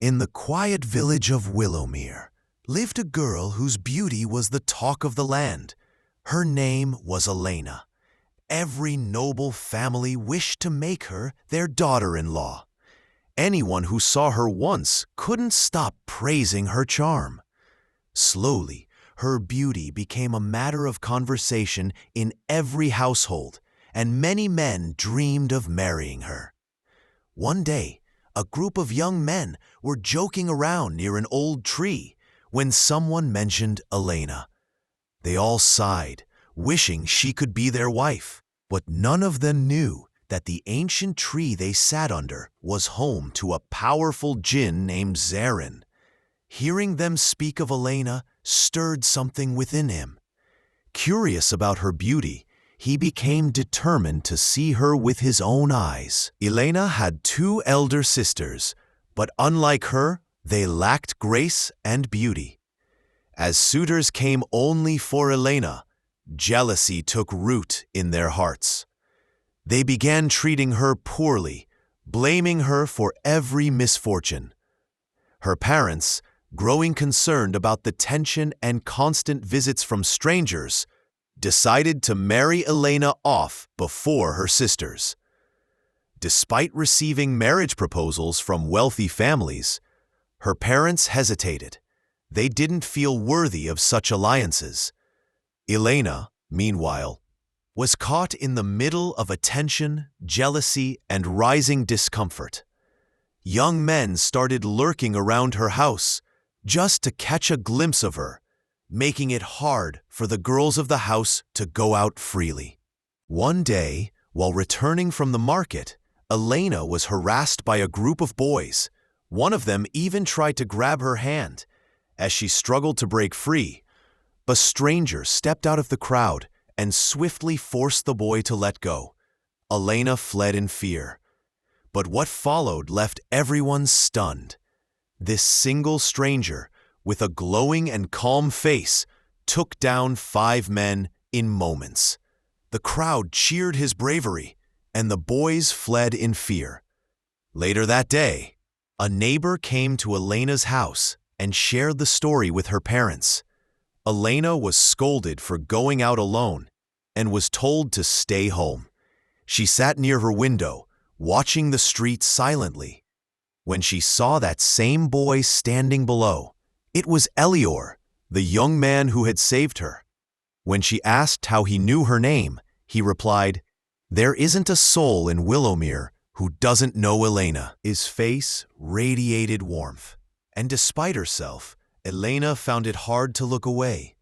In the quiet village of Willowmere lived a girl whose beauty was the talk of the land. Her name was Elena. Every noble family wished to make her their daughter-in-law. Anyone who saw her once couldn't stop praising her charm. Slowly, her beauty became a matter of conversation in every household, and many men dreamed of marrying her. One day, a group of young men were joking around near an old tree when someone mentioned Elena. They all sighed, wishing she could be their wife, but none of them knew that the ancient tree they sat under was home to a powerful Jinn named Zarin. Hearing them speak of Elena stirred something within him. Curious about her beauty, he became determined to see her with his own eyes. Elena had 2 elder sisters, but unlike her, they lacked grace and beauty. As suitors came only for Elena, jealousy took root in their hearts. They began treating her poorly, blaming her for every misfortune. Her parents, growing concerned about the tension and constant visits from strangers, decided to marry Elena off before her sisters. Despite receiving marriage proposals from wealthy families, her parents hesitated. They didn't feel worthy of such alliances. Elena, meanwhile, was caught in the middle of attention, jealousy, and rising discomfort. Young men started lurking around her house just to catch a glimpse of her, making it hard for the girls of the house to go out freely. One day, while returning from the market, Elena was harassed by a group of boys. One of them even tried to grab her hand. As she struggled to break free, a stranger stepped out of the crowd and swiftly forced the boy to let go. Elena fled in fear. But what followed left everyone stunned. This single stranger, with a glowing and calm face, took down 5 men in moments. The crowd cheered his bravery, and the boys fled in fear. Later that day, a neighbor came to Elena's house and shared the story with her parents. Elena was scolded for going out alone and was told to stay home. She sat near her window, watching the street silently. When she saw that same boy standing below, it was Elior, the young man who had saved her. When she asked how he knew her name, he replied, "There isn't a soul in Willowmere who doesn't know Elena." His face radiated warmth, and despite herself, Elena found it hard to look away.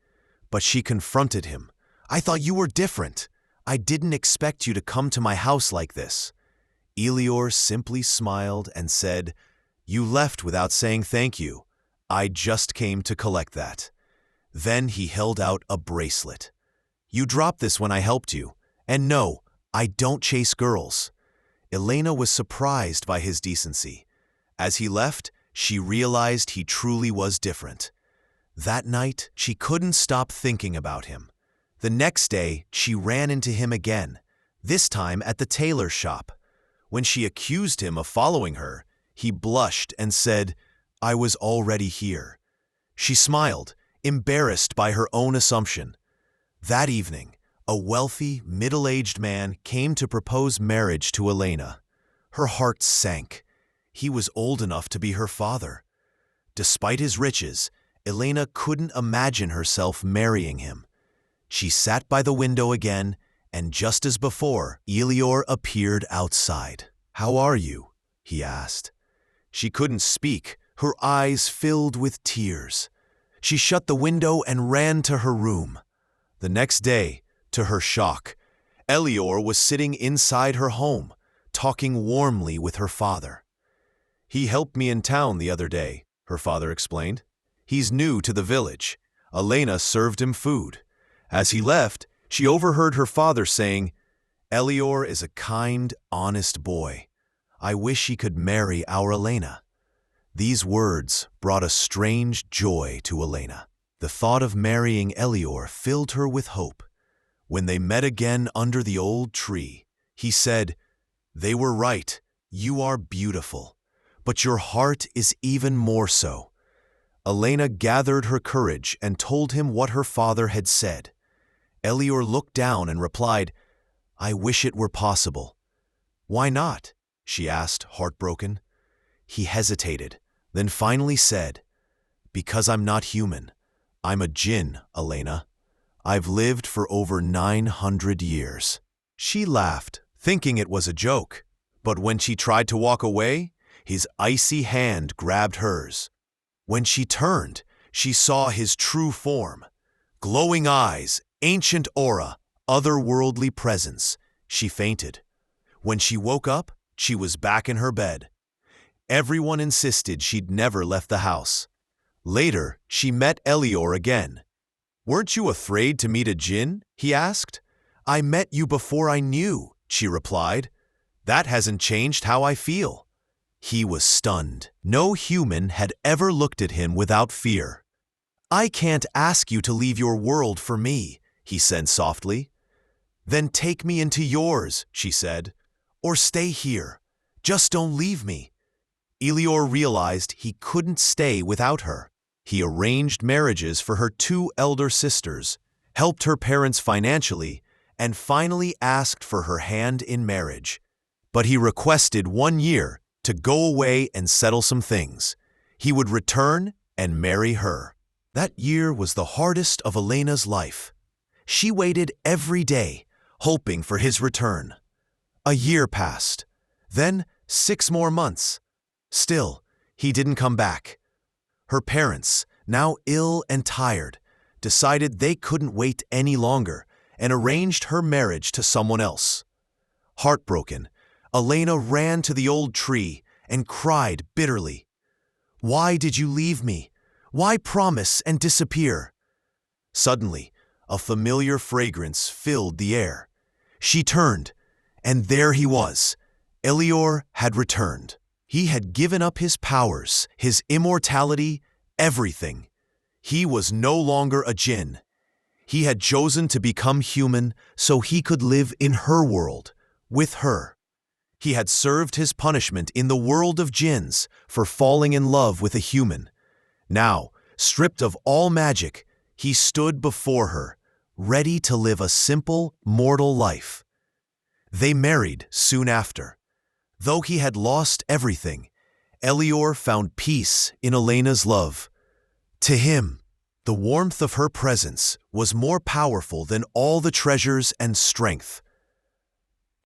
But she confronted him. "I thought you were different. I didn't expect you to come to my house like this." Elior simply smiled and said, "You left without saying thank you. I just came to collect that." Then he held out a bracelet. "You dropped this when I helped you. And no, I don't chase girls." Elena was surprised by his decency. As he left, she realized he truly was different. That night, she couldn't stop thinking about him. The next day, she ran into him again, this time at the tailor shop. When she accused him of following her, he blushed and said, "I was already here." She smiled, embarrassed by her own assumption. That evening, a wealthy, middle-aged man came to propose marriage to Elena. Her heart sank. He was old enough to be her father. Despite his riches, Elena couldn't imagine herself marrying him. She sat by the window again, and just as before, Elior appeared outside. "How are you?" he asked. She couldn't speak, her eyes filled with tears. She shut the window and ran to her room. The next day, to her shock, Elior was sitting inside her home, talking warmly with her father. "He helped me in town the other day," her father explained. "He's new to the village." Elena served him food. As he left, she overheard her father saying, "Elior is a kind, honest boy. I wish he could marry our Elena." These words brought a strange joy to Elena. The thought of marrying Elior filled her with hope. When they met again under the old tree, he said, "They were right. You are beautiful. but your heart is even more so." Elena gathered her courage and told him what her father had said. Elior looked down and replied, "I wish it were possible." "Why not?" she asked, heartbroken. He hesitated, then finally said, "Because I'm not human. I'm a Jinn, Elena. I've lived for over 900 years. She laughed, thinking it was a joke, but when she tried to walk away, his icy hand grabbed hers. When she turned, she saw his true form. Glowing eyes, ancient aura, otherworldly presence. She fainted. When she woke up, she was back in her bed. Everyone insisted she'd never left the house. Later, she met Elior again. "Weren't you afraid to meet a Jinn?" he asked. "I met you before I knew," she replied. "That hasn't changed how I feel." He was stunned. No human had ever looked at him without fear. "I can't ask you to leave your world for me," he said softly. "Then take me into yours," she said. "Or stay here. Just don't leave me." Elior realized he couldn't stay without her. He arranged marriages for her 2 elder sisters, helped her parents financially, and finally asked for her hand in marriage. But he requested 1 year to go away and settle some things. He would return and marry her. That year was the hardest of Elena's life. She waited every day, hoping for his return. A year passed, then 6 more months. Still, he didn't come back. Her parents, now ill and tired, decided they couldn't wait any longer and arranged her marriage to someone else. Heartbroken, Elena ran to the old tree and cried bitterly. "Why did you leave me? Why promise and disappear?" Suddenly, a familiar fragrance filled the air. She turned, and there he was. Elior had returned. He had given up his powers, his immortality, everything. He was no longer a Jinn. He had chosen to become human so he could live in her world, with her. He had served his punishment in the world of Jinns for falling in love with a human. Now, stripped of all magic, he stood before her, ready to live a simple, mortal life. They married soon after. Though he had lost everything, Elior found peace in Elena's love. To him, the warmth of her presence was more powerful than all the treasures and strength.